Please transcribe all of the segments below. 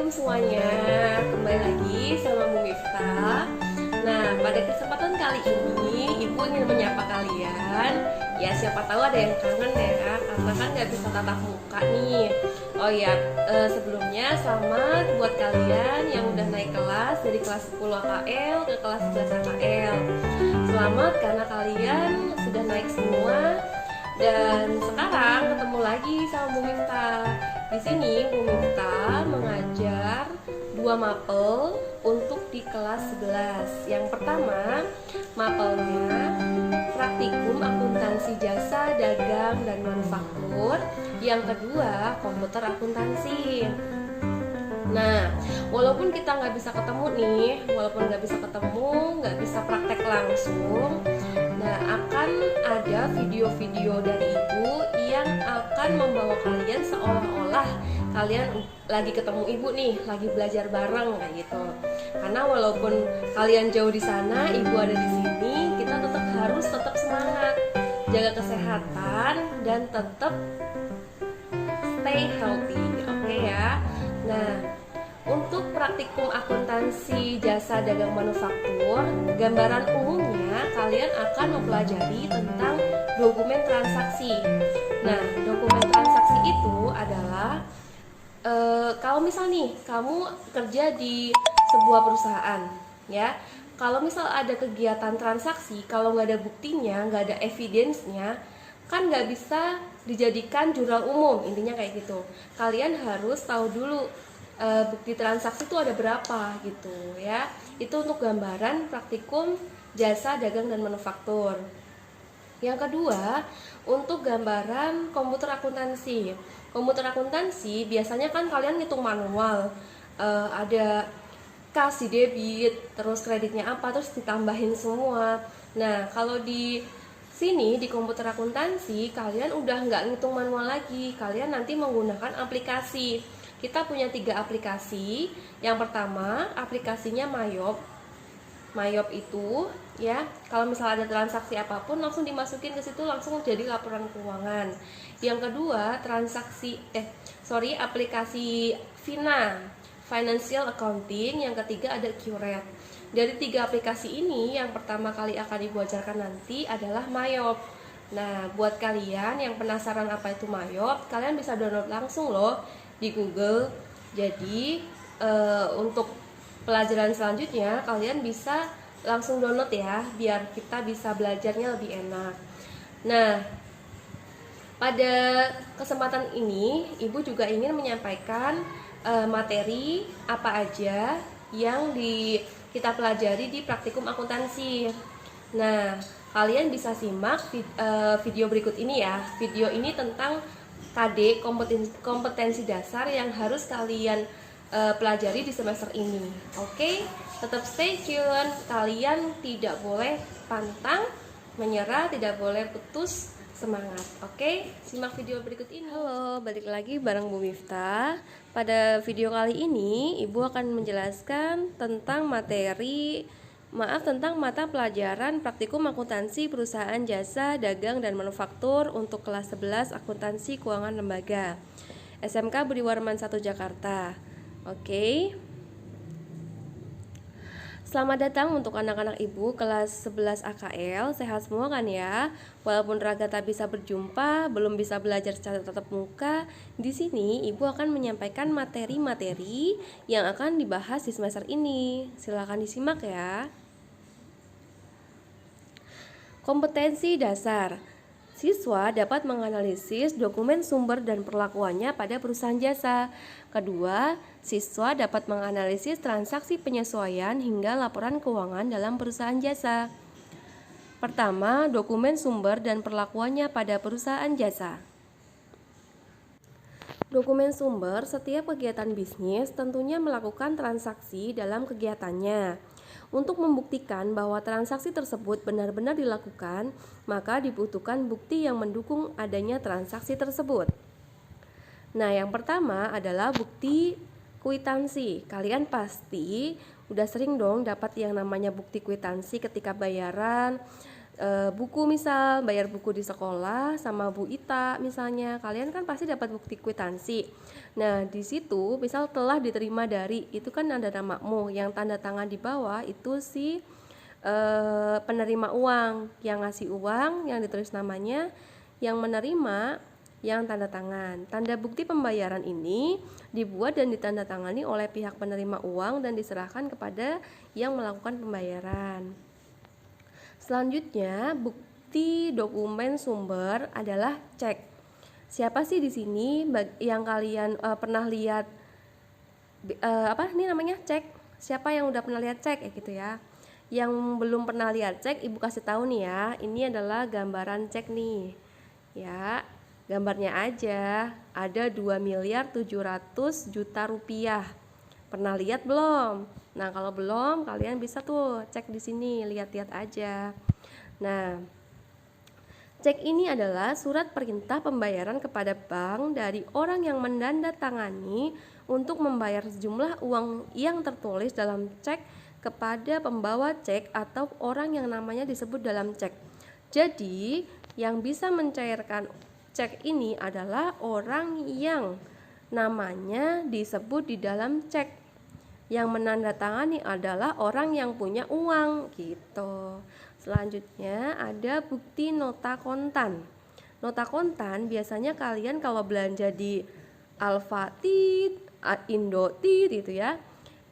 Assalamualaikum semuanya. Kembali lagi sama Bu Miftah. Nah, pada kesempatan kali ini Ibu ingin menyapa kalian. Ya, siapa tahu ada yang kangen ya, karena kan nggak bisa tatap muka nih. Oh ya, sebelumnya selamat buat kalian yang udah naik kelas dari kelas 10 AKL ke kelas 11 AKL. Selamat karena kalian sudah naik semua. Dan sekarang ketemu lagi sama Bu Miftah. Di sini Bu Miftah mengajar dua mapel untuk di kelas 11. Yang pertama, mapelnya praktikum akuntansi jasa, dagang, dan manufaktur. Yang kedua, komputer akuntansi. Nah, walaupun kita nggak bisa ketemu nih, nggak bisa praktek langsung, nah akan ada video-video dari Ibu yang akan membawa kalian seolah-olah kalian lagi ketemu Ibu nih, lagi belajar bareng kayak gitu. Karena walaupun kalian jauh di sana, Ibu ada di sini, kita harus tetap semangat, jaga kesehatan dan tetap stay healthy, oke ya. Nah, untuk praktikum akuntansi jasa dagang manufaktur, gambaran umumnya kalian akan mempelajari tentang dokumen transaksi. Nah, dokumen transaksi itu adalah kalau misal nih kamu kerja di sebuah perusahaan, ya. Kalau misal ada kegiatan transaksi, kalau nggak ada buktinya, nggak ada evidence-nya, kan nggak bisa dijadikan jurnal umum, intinya kayak gitu. Kalian harus tahu dulu bukti transaksi itu ada berapa gitu ya. Itu untuk gambaran praktikum jasa dagang dan manufaktur. Yang kedua, untuk gambaran komputer akuntansi. Komputer akuntansi biasanya kan kalian ngitung manual, ada kas di debit, terus kreditnya apa, terus ditambahin semua. Nah, kalau di sini di komputer akuntansi kalian udah nggak ngitung manual lagi, kalian nanti menggunakan aplikasi. Kita punya 3 aplikasi. Yang pertama, aplikasinya Mayop. Mayop itu ya, kalau misalnya ada transaksi apapun langsung dimasukin ke situ, langsung jadi laporan keuangan. Yang kedua, aplikasi Vina, Financial Accounting. Yang ketiga ada Curate. Dari 3 aplikasi ini, yang pertama kali akan Ibu ajarkan nanti adalah Mayop. Nah, buat kalian yang penasaran apa itu Mayop, kalian bisa download langsung loh di Google. Jadi untuk pelajaran selanjutnya kalian bisa langsung download ya, biar kita bisa belajarnya lebih enak. Nah, pada kesempatan ini Ibu juga ingin menyampaikan materi apa aja yang kita pelajari di praktikum akuntansi. Nah, kalian bisa simak video berikut ini ya. Video ini tentang KD, kompetensi dasar yang harus kalian pelajari di semester ini. Oke, tetap stay tune. Kalian tidak boleh pantang menyerah, tidak boleh putus semangat. Oke, simak video berikut ini. Halo, balik lagi bareng Bu Miftah. Pada video kali ini Ibu akan menjelaskan tentang tentang mata pelajaran praktikum akuntansi perusahaan jasa, dagang, dan manufaktur untuk kelas 11 akuntansi keuangan lembaga SMK Budi Warman 1 Jakarta. Oke. Selamat datang untuk anak-anak Ibu kelas 11 AKL. Sehat semua kan ya? Walaupun raga tak bisa berjumpa, belum bisa belajar secara tatap muka, di sini Ibu akan menyampaikan materi-materi yang akan dibahas di semester ini. Silakan disimak ya. Kompetensi dasar. Siswa dapat menganalisis dokumen sumber dan perlakuannya pada perusahaan jasa. Kedua, siswa dapat menganalisis transaksi penyesuaian hingga laporan keuangan dalam perusahaan jasa. Pertama, dokumen sumber dan perlakuannya pada perusahaan jasa. Dokumen sumber, setiap kegiatan bisnis tentunya melakukan transaksi dalam kegiatannya. Untuk membuktikan bahwa transaksi tersebut benar-benar dilakukan, maka dibutuhkan bukti yang mendukung adanya transaksi tersebut. Nah, yang pertama adalah bukti kwitansi. Kalian pasti udah sering dong dapat yang namanya bukti kwitansi ketika bayaran, buku, misal bayar buku di sekolah sama Bu Ita misalnya, kalian kan pasti dapat bukti kwitansi. Nah di situ misal telah diterima dari, itu kan ada namamu, yang tanda tangan di bawah itu si penerima uang, yang ngasih uang yang ditulis namanya, yang menerima yang tanda tangan. Tanda bukti pembayaran ini dibuat dan ditandatangani oleh pihak penerima uang dan diserahkan kepada yang melakukan pembayaran. Selanjutnya, bukti dokumen sumber adalah cek. Siapa sih di sini yang kalian pernah lihat apa ini namanya cek? Siapa yang udah pernah lihat cek gitu ya? Yang belum pernah lihat cek, Ibu kasih tahu nih ya. Ini adalah gambaran cek nih. Ya, gambarnya aja ada 2.700.000.000 rupiah. Pernah lihat belum? Nah, kalau belum, kalian bisa tuh cek di sini, lihat-lihat aja. Nah, cek ini adalah surat perintah pembayaran kepada bank dari orang yang menandatangani untuk membayar sejumlah uang yang tertulis dalam cek kepada pembawa cek atau orang yang namanya disebut dalam cek. Jadi, yang bisa mencairkan cek ini adalah orang yang namanya disebut di dalam cek. Yang menandatangani adalah orang yang punya uang gitu. Selanjutnya ada bukti nota kontan. Nota kontan biasanya kalian kalau belanja di Alfatit, Indotit gitu ya.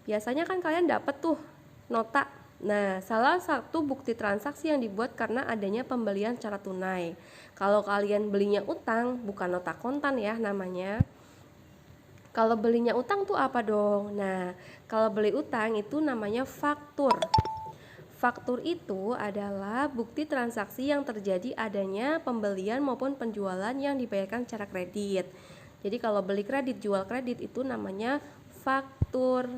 Biasanya kan kalian dapat tuh nota. Nah, salah satu bukti transaksi yang dibuat karena adanya pembelian secara tunai. Kalau kalian belinya utang, bukan nota kontan ya namanya. Kalau belinya utang tuh apa dong? Nah, kalau beli utang itu namanya faktur. Faktur itu adalah bukti transaksi yang terjadi adanya pembelian maupun penjualan yang dibayarkan secara kredit. Jadi kalau beli kredit, jual kredit itu namanya faktur.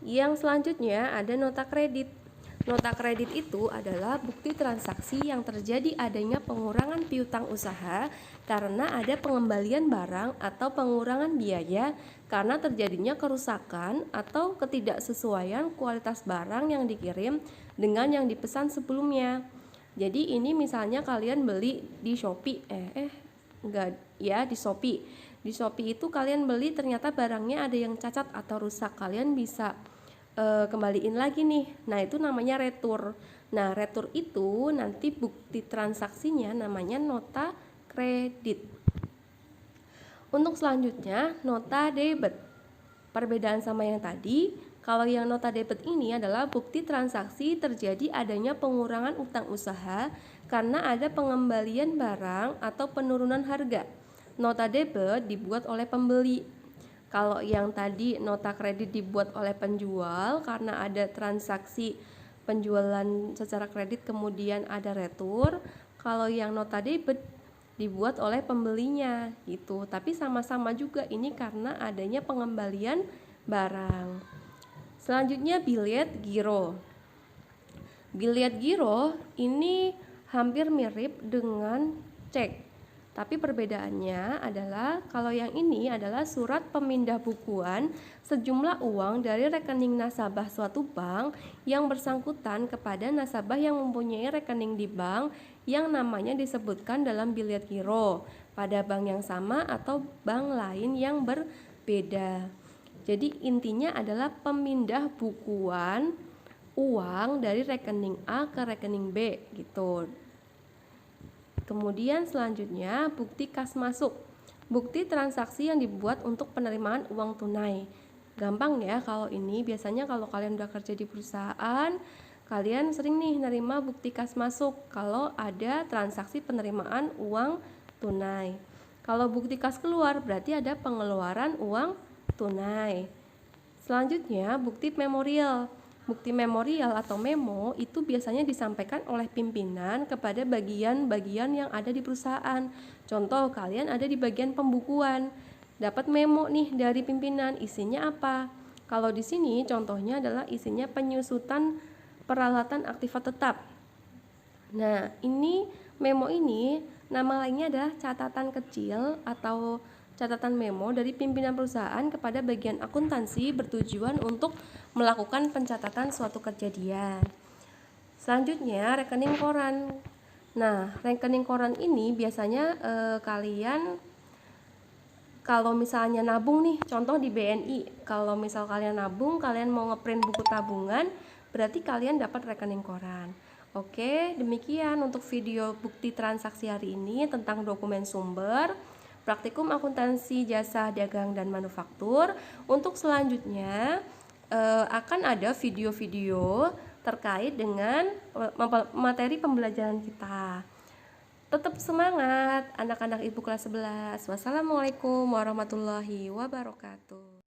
Yang selanjutnya ada nota kredit. Nota kredit itu adalah bukti transaksi yang terjadi adanya pengurangan piutang usaha karena ada pengembalian barang atau pengurangan biaya karena terjadinya kerusakan atau ketidaksesuaian kualitas barang yang dikirim dengan yang dipesan sebelumnya. Jadi ini misalnya kalian beli di Shopee, enggak ya, di Shopee. Di Shopee itu kalian beli ternyata barangnya ada yang cacat atau rusak, kalian bisa kembaliin lagi nih. Nah, itu namanya retur. Nah, retur itu nanti bukti transaksinya namanya nota kredit. Untuk selanjutnya, nota debit. Perbedaan sama yang tadi, kalau yang nota debit ini adalah bukti transaksi terjadi adanya pengurangan utang usaha karena ada pengembalian barang atau penurunan harga. Nota debit dibuat oleh pembeli. Kalau yang tadi nota kredit dibuat oleh penjual karena ada transaksi penjualan secara kredit kemudian ada retur. Kalau yang nota debit dibuat oleh pembelinya gitu. Tapi sama-sama juga ini karena adanya pengembalian barang. Selanjutnya billet giro. Billet giro ini hampir mirip dengan cek. Tapi perbedaannya adalah kalau yang ini adalah surat pemindah bukuan sejumlah uang dari rekening nasabah suatu bank yang bersangkutan kepada nasabah yang mempunyai rekening di bank yang namanya disebutkan dalam billet giro pada bank yang sama atau bank lain yang berbeda. Jadi intinya adalah pemindah bukuan uang dari rekening A ke rekening B gitu. Kemudian selanjutnya bukti kas masuk. Bukti transaksi yang dibuat untuk penerimaan uang tunai. Gampang ya kalau ini, biasanya kalau kalian udah kerja di perusahaan, kalian sering nih nerima bukti kas masuk kalau ada transaksi penerimaan uang tunai. Kalau bukti kas keluar berarti ada pengeluaran uang tunai. Selanjutnya bukti memorial. Bukti memorial atau memo itu biasanya disampaikan oleh pimpinan kepada bagian-bagian yang ada di perusahaan. Contoh, kalian ada di bagian pembukuan, dapat memo nih dari pimpinan, isinya apa? Kalau di sini contohnya adalah isinya penyusutan peralatan aktiva tetap. Nah, ini memo ini nama lainnya adalah catatan kecil atau catatan memo dari pimpinan perusahaan kepada bagian akuntansi bertujuan untuk melakukan pencatatan suatu kejadian. Selanjutnya rekening koran. Nah, rekening koran ini biasanya kalian kalau misalnya nabung nih, contoh di BNI, kalau misal kalian nabung, kalian mau ngeprint buku tabungan, berarti kalian dapat rekening koran. Oke, demikian untuk video bukti transaksi hari ini tentang dokumen sumber, praktikum akuntansi jasa dagang dan manufaktur. Untuk selanjutnya akan ada video-video terkait dengan materi pembelajaran kita. Tetap semangat anak-anak Ibu kelas 11. Wassalamualaikum warahmatullahi wabarakatuh.